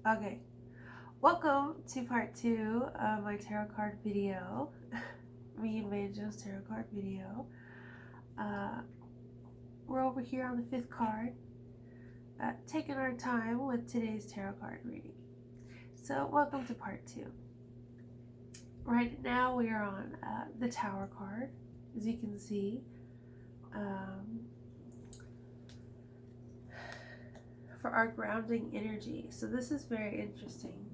Okay, welcome to part 2 of my tarot card video. Me and Manjo's tarot card video. Uh, we're over here on the 5th card, taking our time with today's tarot card reading. So, welcome to part 2. Right now, we are on the Tower card, as you can see. For our grounding energy. So, this is very interesting.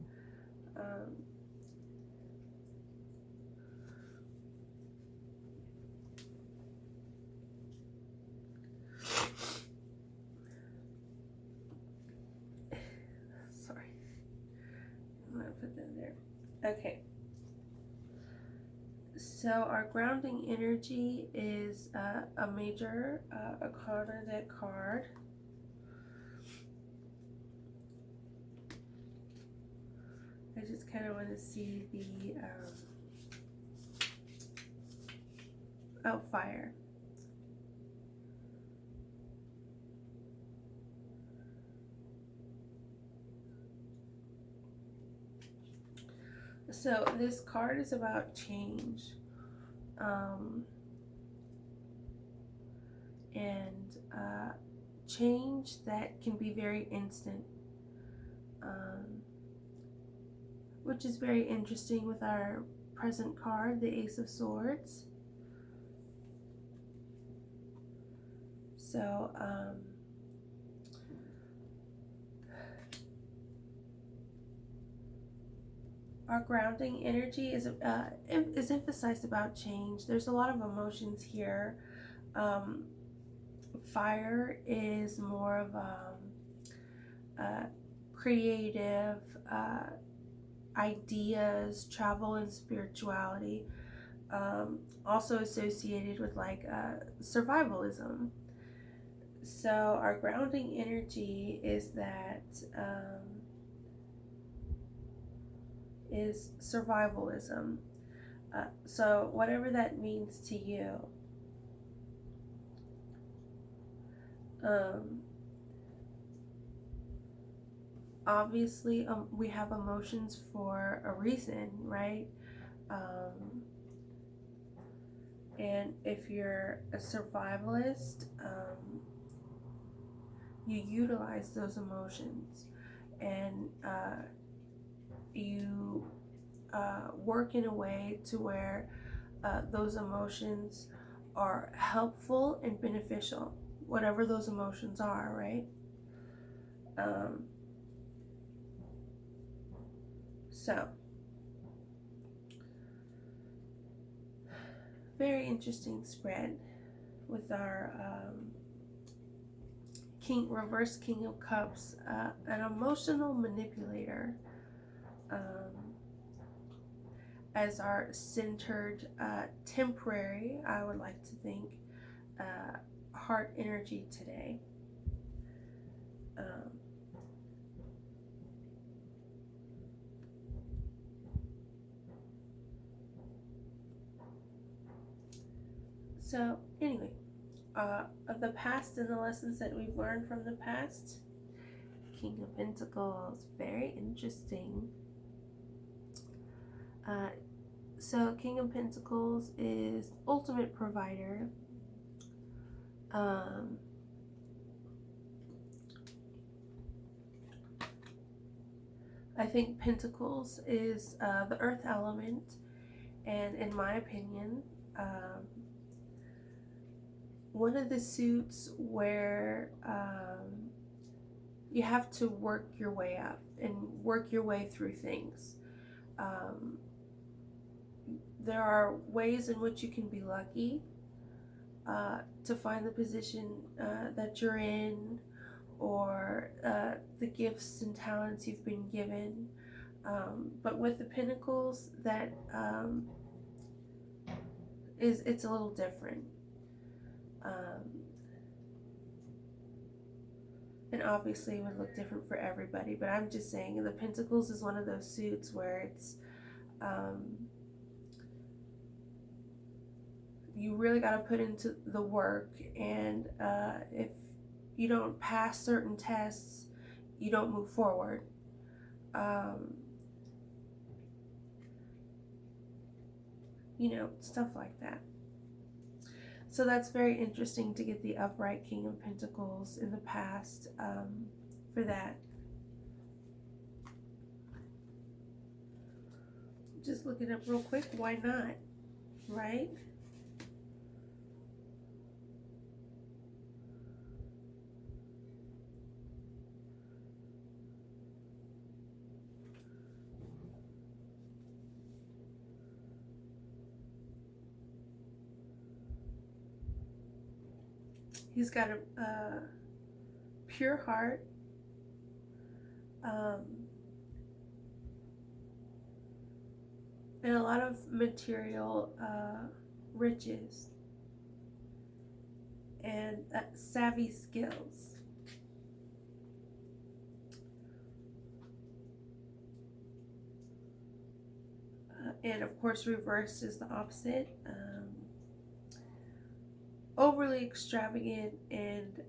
Sorry. I'm going to put that there. Okay. So our grounding energy is a major Arcana deck card. I just kind of want to see the fire. So this card is about change, and change that can be very instant, which is very interesting with our present card, the Ace of Swords. So our grounding energy is emphasized about change. There's a lot of emotions here. Fire is more of creative ideas, travel, and spirituality. Also associated with like survivalism. So our grounding energy is that is survivalism. So whatever that means to you. Obviously, we have emotions for a reason, right? And if you're a survivalist, you utilize those emotions, and you work in a way to where those emotions are helpful and beneficial, whatever those emotions are, right? So, very interesting spread with our reverse King of Cups, an emotional manipulator, as our centered, temporary, I would like to think, heart energy today. So anyway, of the past and the lessons that we've learned from the past, King of Pentacles, very interesting. So King of Pentacles is ultimate provider. I think Pentacles is the earth element, and in my opinion, one of the suits where you have to work your way up and work your way through things. There are ways in which you can be lucky to find the position that you're in, or the gifts and talents you've been given. But with the Pentacles, that it's a little different. And obviously it would look different for everybody, but I'm just saying the Pentacles is one of those suits where it's you really got to put into the work, and if you don't pass certain tests, you don't move forward. stuff like that. So that's very interesting to get the upright King of Pentacles in the past for that. Just look it up real quick. Why not? Right? He's got a pure heart. And a lot of material riches and savvy skills. And of course, reversed is the opposite. Overly extravagant and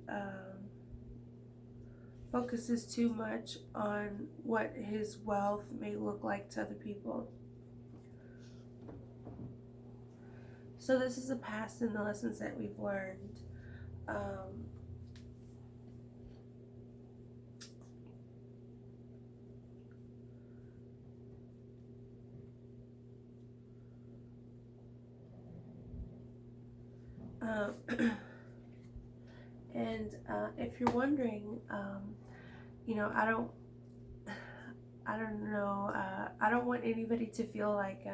focuses too much on what his wealth may look like to other people. So this is the past and the lessons that we've learned. And if you're wondering, I don't know, I don't want anybody to feel like,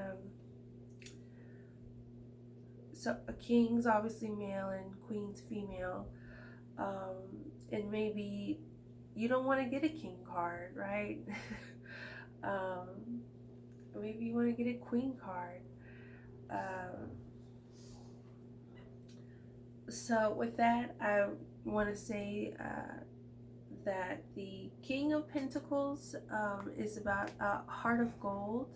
so a king's obviously male and queen's female, and maybe you don't want to get a king card, right? Maybe you want to get a queen card. So with that, I want to say that the King of Pentacles is about a heart of gold,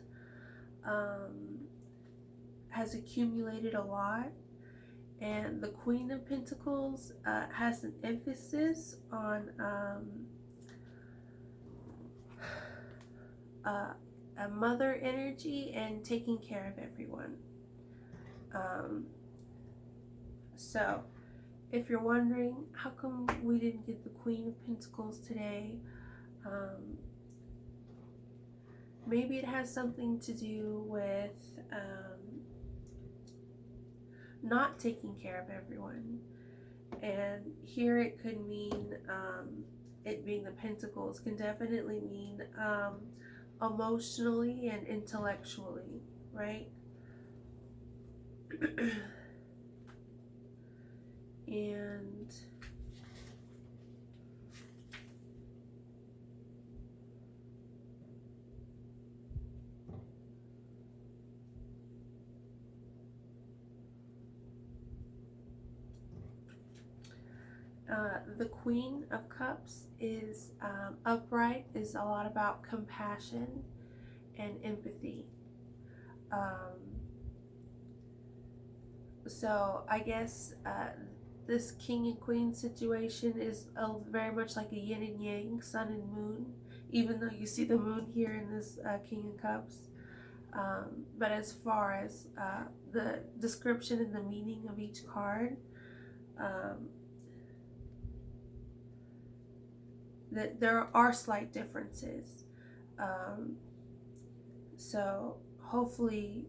has accumulated a lot, and the Queen of Pentacles has an emphasis on a mother energy and taking care of everyone. So if you're wondering how come we didn't get the Queen of Pentacles today, maybe it has something to do with not taking care of everyone. And here it could mean, it being the Pentacles can definitely mean emotionally and intellectually, right? And the Queen of Cups is upright, is a lot about compassion and empathy. So I guess this King and Queen situation is very much like a yin and yang, sun and moon, even though you see the moon here in this King of Cups. But as far as the description and the meaning of each card, that there are slight differences. So hopefully,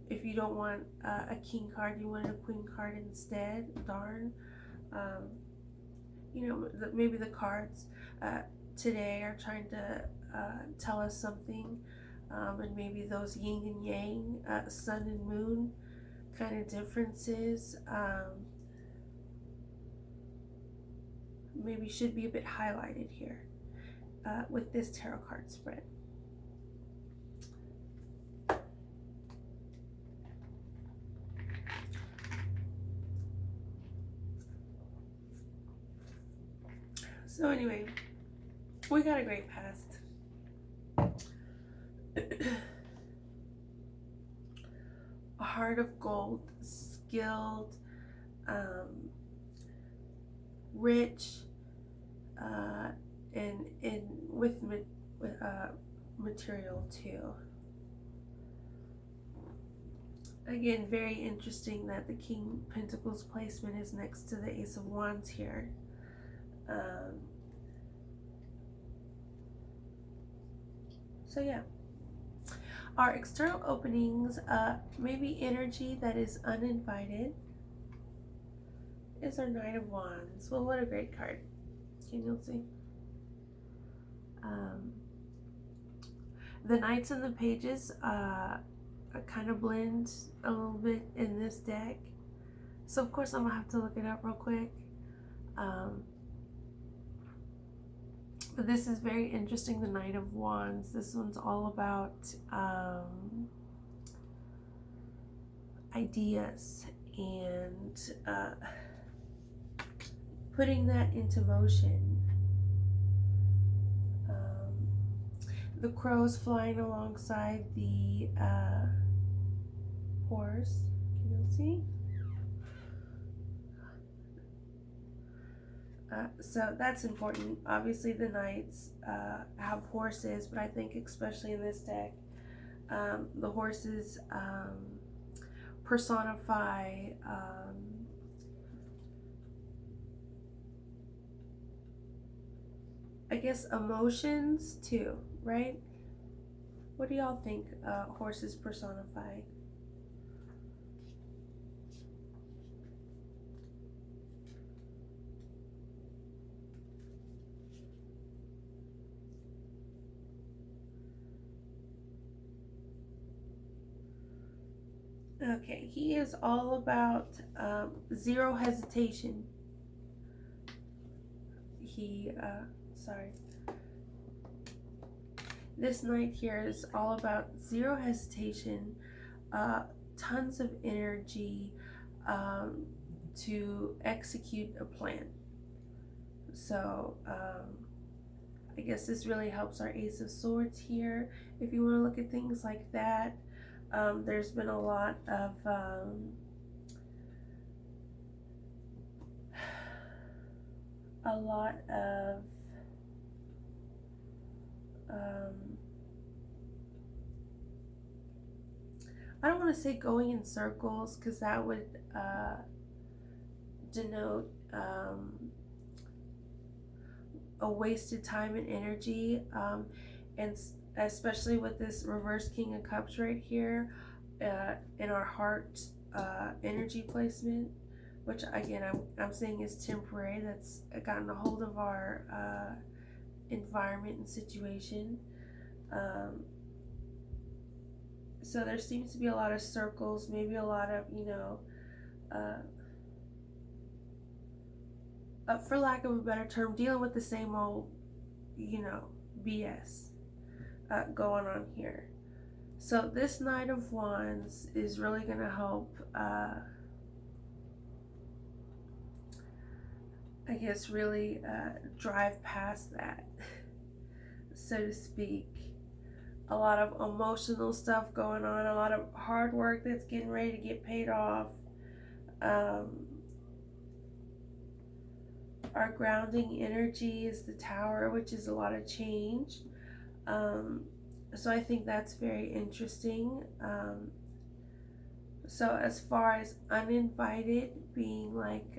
if you don't want a king card, you want a queen card instead, darn. Maybe the cards today are trying to tell us something, and maybe those yin and yang, sun and moon kind of differences maybe should be a bit highlighted here with this tarot card spread. So anyway, we got a great past. A heart of gold, skilled, rich, and with material too. Again, very interesting that the King Pentacles placement is next to the Ace of Wands here. So yeah. Our external openings, maybe energy that is uninvited, is our Knight of Wands. Well, what a great card. Can you see? The Knights and the Pages kind of blend a little bit in this deck. So of course I'm going to have to look it up real quick. But this is very interesting, the Knight of Wands. This one's all about ideas and putting that into motion. The crow's flying alongside the horse. Can you see? So that's important. Obviously the knights have horses, but I think especially in this deck, the horses personify I guess emotions too, right? What do y'all think horses personify? Okay, he is all about zero hesitation. Sorry. This knight here is all about zero hesitation, tons of energy to execute a plan. So I guess this really helps our Ace of Swords here. If you want to look at things like that, there's been a lot of I don't want to say going in circles, because that would denote a wasted time and energy, and especially with this reverse King of Cups right here in our heart energy placement, which again I'm saying is temporary. That's gotten a hold of our environment and situation. So there seems to be a lot of circles, maybe a lot of, for lack of a better term, dealing with the same old, BS going on here. So this Knight of Wands is really going to help, I guess, really drive past that, so to speak. A lot of emotional stuff going on, a lot of hard work that's getting ready to get paid off. Our grounding energy is the Tower, which is a lot of change. So I think that's very interesting. So as far as uninvited being like,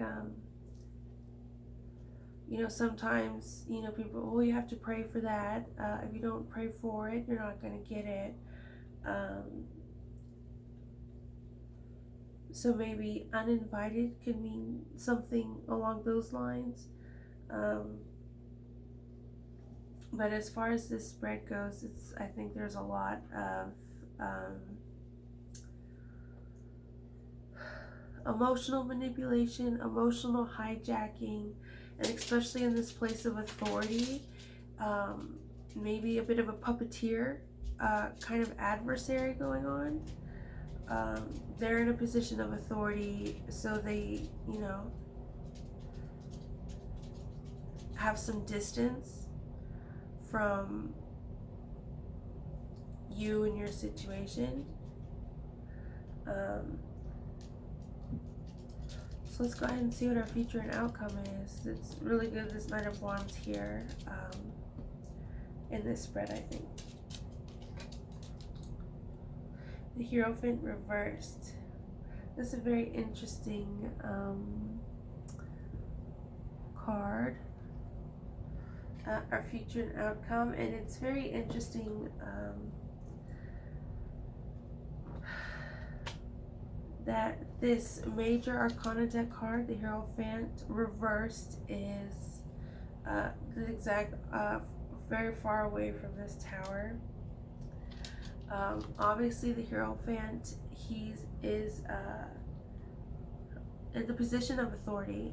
sometimes, people, well, you have to pray for that. If you don't pray for it, you're not going to get it. So maybe uninvited could mean something along those lines. But as far as this spread goes, I think there's a lot of emotional manipulation, emotional hijacking, and especially in this place of authority, maybe a bit of a puppeteer kind of adversary going on. They're in a position of authority, so they, have some distance from you and your situation. So let's go ahead and see what our future and outcome is. It's really good, this Knight of Wands here, in this spread, I think. The Hierophant reversed. This is a very interesting card. Our future and outcome, and it's very interesting that this major arcana deck card, the Hierophant reversed, is the exact very far away from this tower. Obviously the Hierophant, is in the position of authority,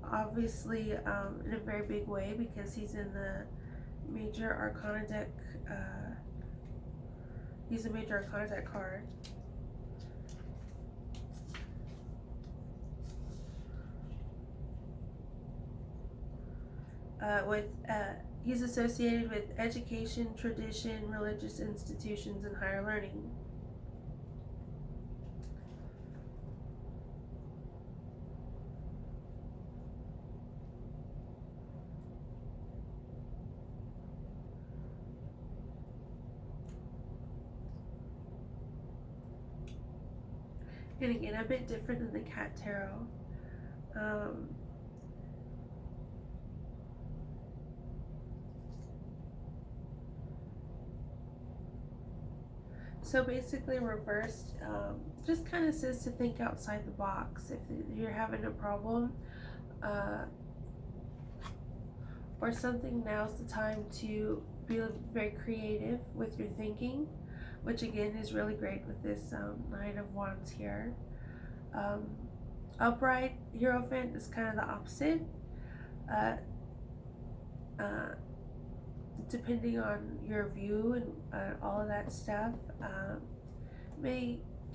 obviously in a very big way, because he's in the major arcana deck. He's a major arcana deck card. He's associated with education, tradition, religious institutions, and higher learning. And again, a bit different than the Cat Tarot. So basically reversed just kind of says to think outside the box. If you're having a problem or something, now's the time to be very creative with your thinking, which again is really great with this Nine of Wands here. Upright Hierophant is kind of the opposite. Depending on your view and all of that stuff,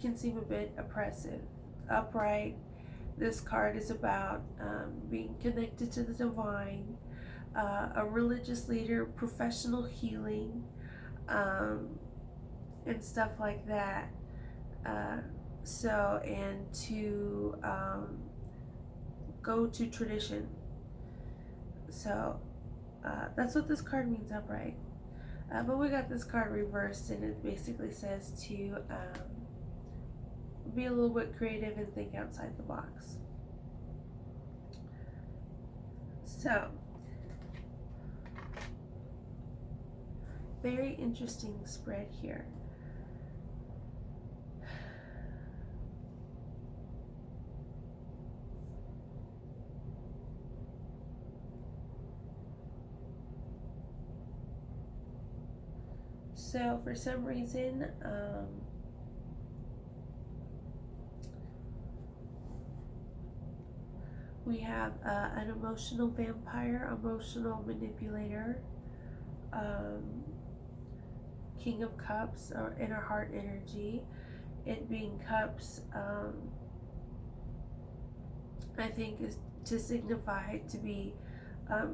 can seem a bit oppressive. Upright, this card is about being connected to the divine, a religious leader, professional healing, and stuff like that. And to go to tradition. So that's what this card means, upright. But we got this card reversed, and it basically says to be a little bit creative and think outside the box. So, very interesting spread here. So for some reason, we have an emotional vampire, emotional manipulator, King of Cups, or inner heart energy. It being cups, I think, is to signify to be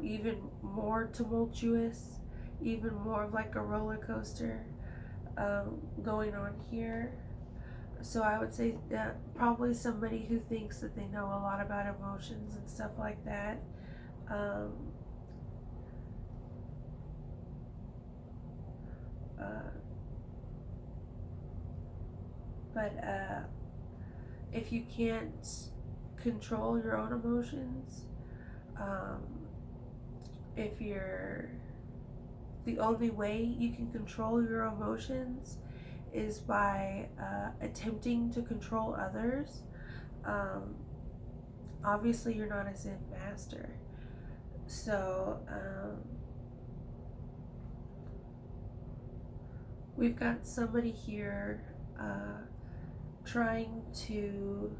even more tumultuous, even more of like a roller coaster going on here. So I would say that probably somebody who thinks that they know a lot about emotions and stuff like that. But if you can't control your own emotions, if you're the only way you can control your emotions is by attempting to control others, obviously you're not a Zen master. So we've got somebody here trying to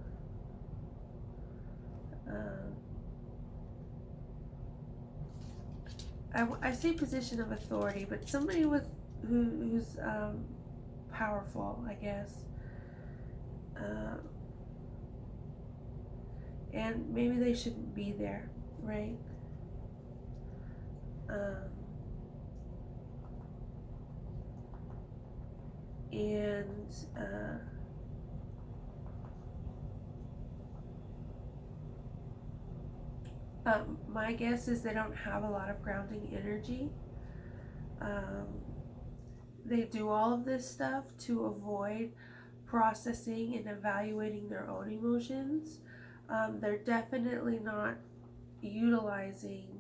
I say position of authority, but somebody who's powerful, I guess, and maybe they shouldn't be there, right? My guess is they don't have a lot of grounding energy. they do all of this stuff to avoid processing and evaluating their own emotions. They're definitely not utilizing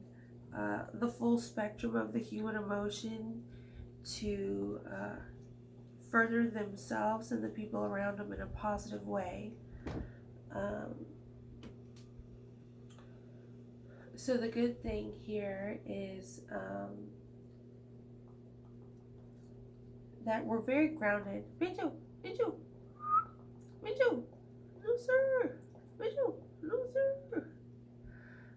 the full spectrum of the human emotion to further themselves and the people around them in a positive way. Um, so the good thing here is that we're very grounded. Binju, Binju, Binju, no sir, Binju, no sir.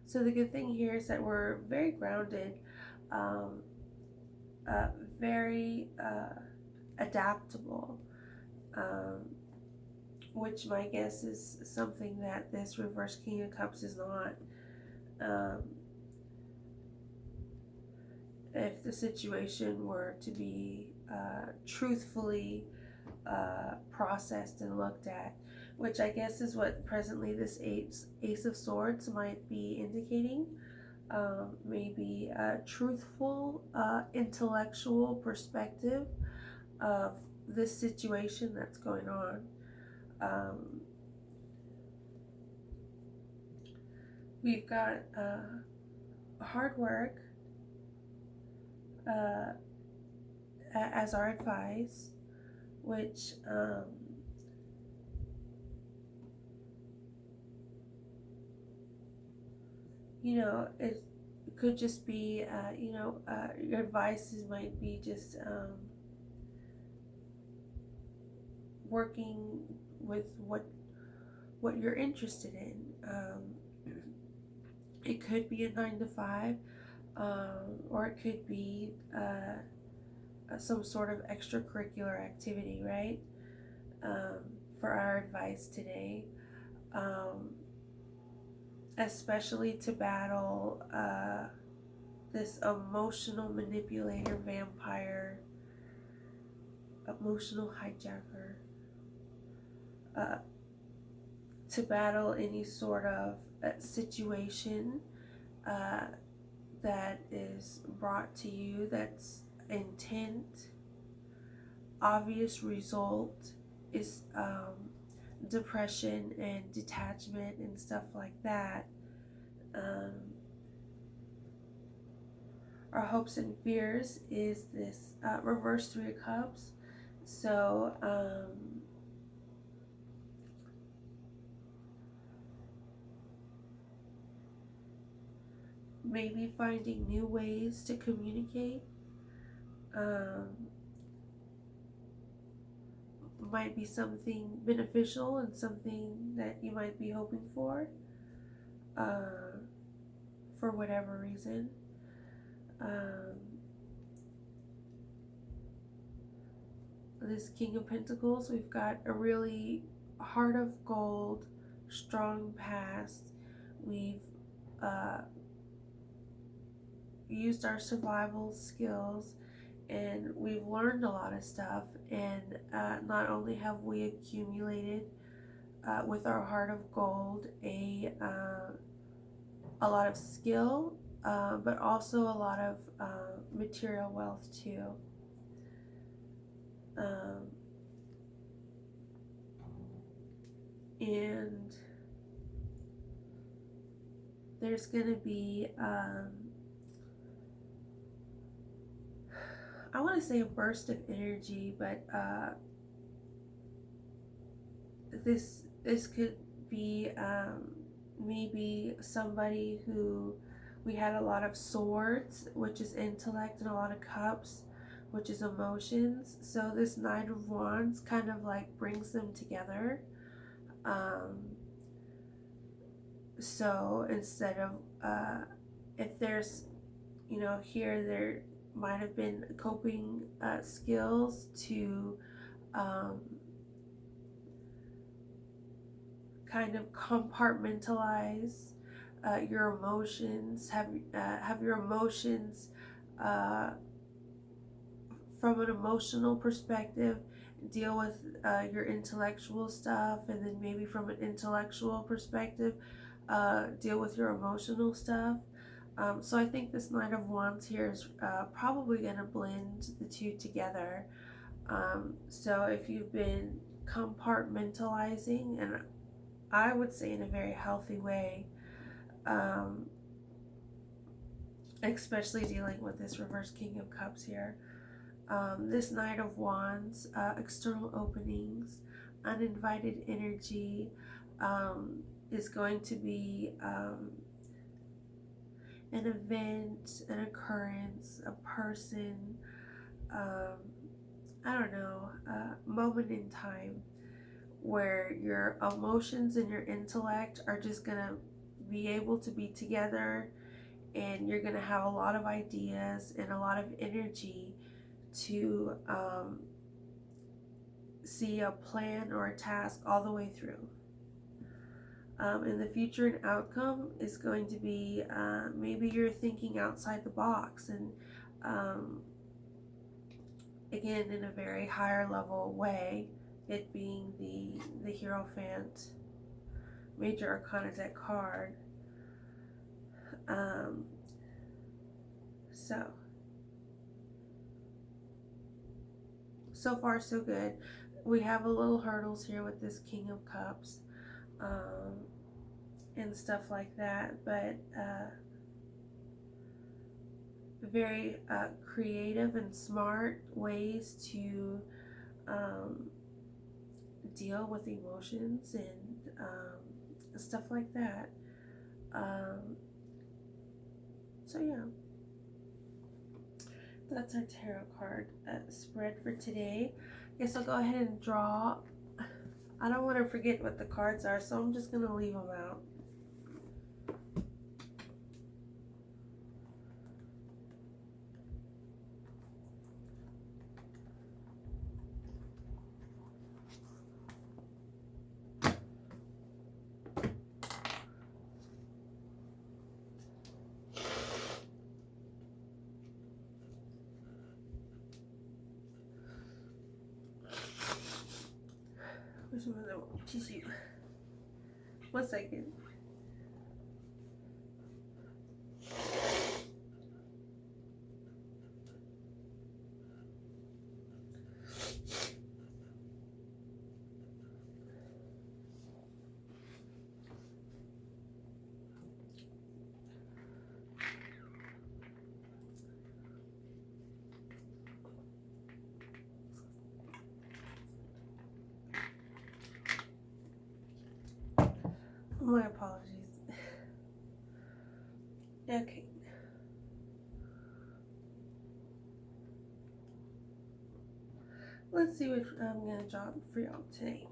So the good thing here is that we're very grounded, um, very adaptable, which my guess is something that this reverse King of Cups is not. If the situation were to be truthfully processed and looked at, which I guess is what presently this Ace of Swords might be indicating. Maybe a truthful, intellectual perspective of this situation that's going on. We've got hard work as our advice, which it could just be, your advices might be just working with what you're interested in. It could be a 9 to 5, or it could be some sort of extracurricular activity, right? For our advice today. Especially to battle this emotional manipulator, vampire, emotional hijacker, to battle any sort of situation that is brought to you that's intent, obvious result is depression and detachment and stuff like that. Our hopes and fears is this reverse 3 of Cups. So maybe finding new ways to communicate might be something beneficial and something that you might be hoping for whatever reason. This King of Pentacles, we've got a really heart of gold, strong past. We've used our survival skills, and we've learned a lot of stuff, and not only have we accumulated with our heart of gold a lot of skill, but also a lot of material wealth too. And there's going to be I want to say a burst of energy, but this could be maybe somebody who we had a lot of swords, which is intellect, and a lot of cups, which is emotions. So this Knight of Wands kind of like brings them together. So instead of if there's, here there might have been coping skills to kind of compartmentalize your emotions, have your emotions from an emotional perspective, deal with your intellectual stuff, and then maybe from an intellectual perspective deal with your emotional stuff. So I think this Knight of Wands here is probably going to blend the two together. So if you've been compartmentalizing, and I would say in a very healthy way, um, especially dealing with this reverse King of Cups here, this Knight of Wands, external openings, uninvited energy, is going to be an event, an occurrence, a person, um, I don't know, a moment in time where your emotions and your intellect are just going to be able to be together, and you're going to have a lot of ideas and a lot of energy to see a plan or a task all the way through. And the future and outcome is going to be maybe you're thinking outside the box, and again, in a very higher level way, it being the Hierophant, Major Arcana deck card. So far so good. We have a little hurdles here with this King of Cups, and stuff like that, but very creative and smart ways to deal with emotions and stuff like that. So yeah, that's our tarot card spread for today. Guess I'll go ahead and draw. I don't want to forget what the cards are, so I'm just going to leave them out. Where's my little tissue? 1 second. My apologies. Okay. Let's see what I'm going to draw for y'all today.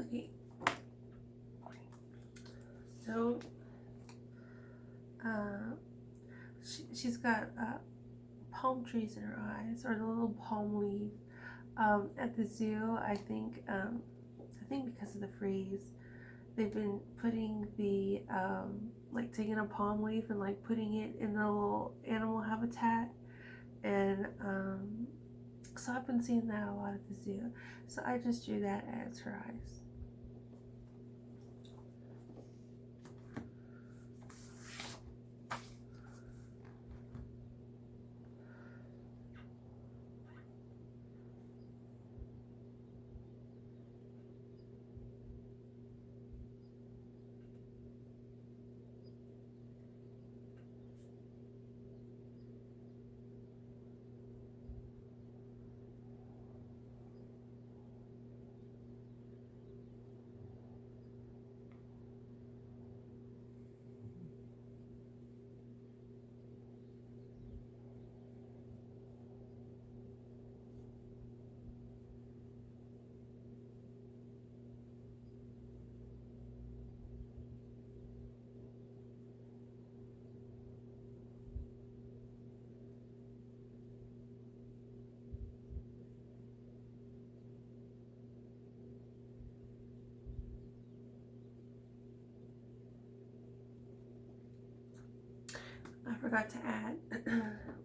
Okay, so she's got palm trees in her eyes, or the little palm leaf. At the zoo, I think because of the freeze, they've been putting the like taking a palm leaf and like putting it in the little animal habitat, and so I've been seeing that a lot at the zoo. So I just drew that as her eyes. I forgot to add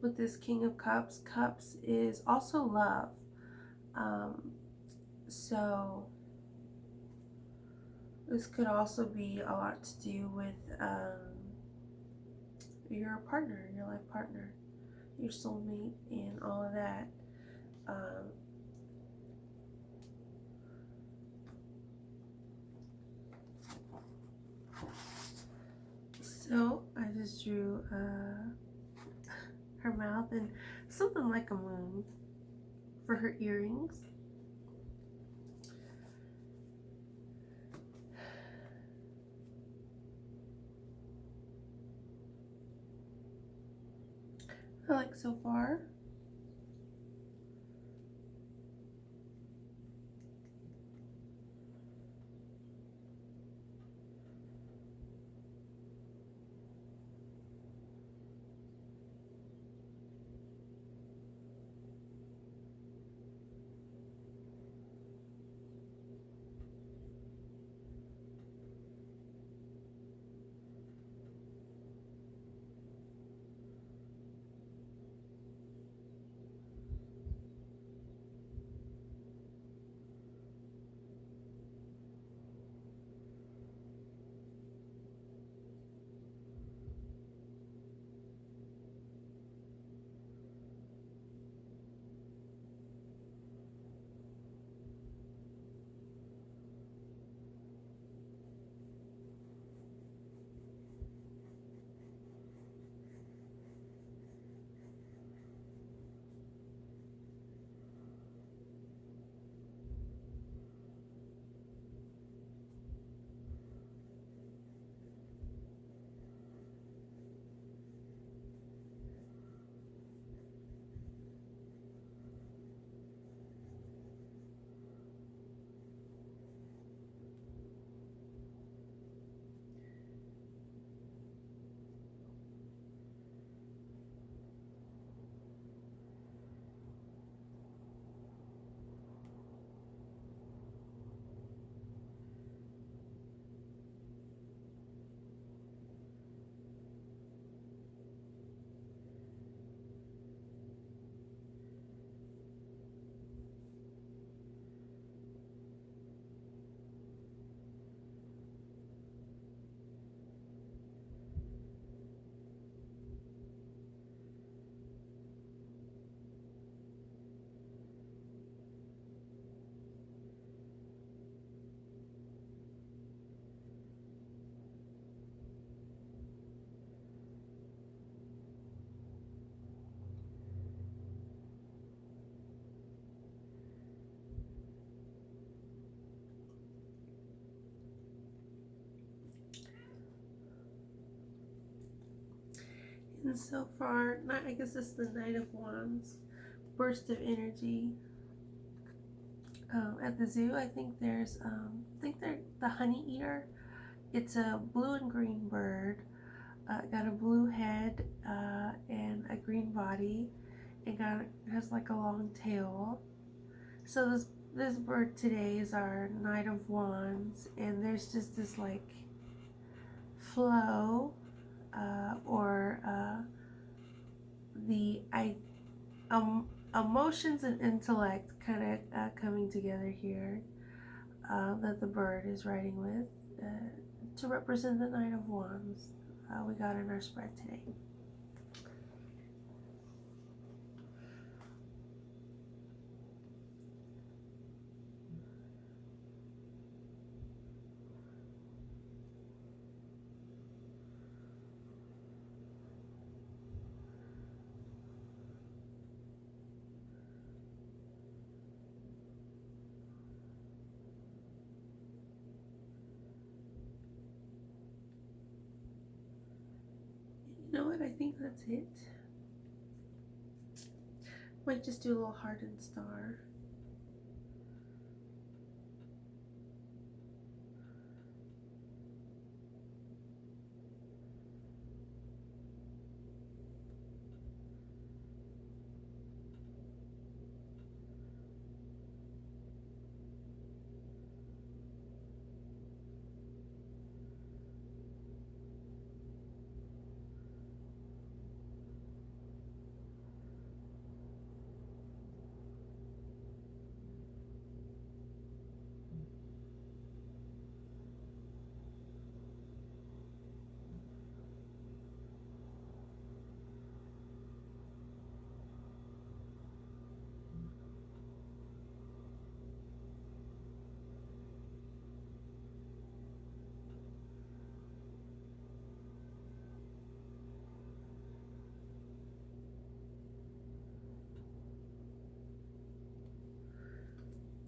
with this King of Cups, Cups is also love. So this could also be a lot to do with your partner, your life partner, your soulmate, and all of that. So I just drew her mouth and something like a moon for her earrings. I like so far. And so far, I guess it's the Knight of Wands, burst of energy. at the zoo. I think they're the honey eater. It's a blue and green bird. Got a blue head and a green body. It has like a long tail. So this bird today is our Knight of Wands, and there's just this like flow or the emotions and intellect kind of coming together here that the bird is riding with to represent the Knight of Wands we got in our spread today. You know what? I think that's it. Might just do a little heart and star.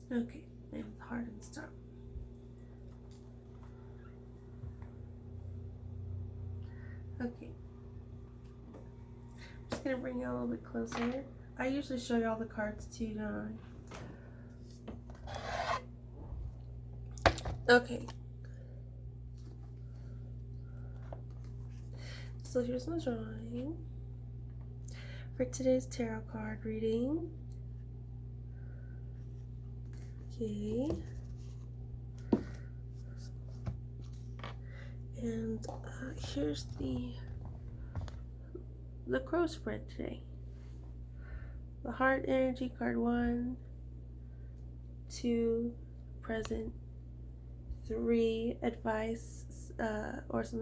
Okay, and heart and star. Okay. I'm just gonna bring you a little bit closer. I usually show you all the cards too, don't I? Okay. So here's my drawing for today's tarot card reading. Okay. And here's the crow spread today. The heart energy card 1, 2, present, 3, advice or something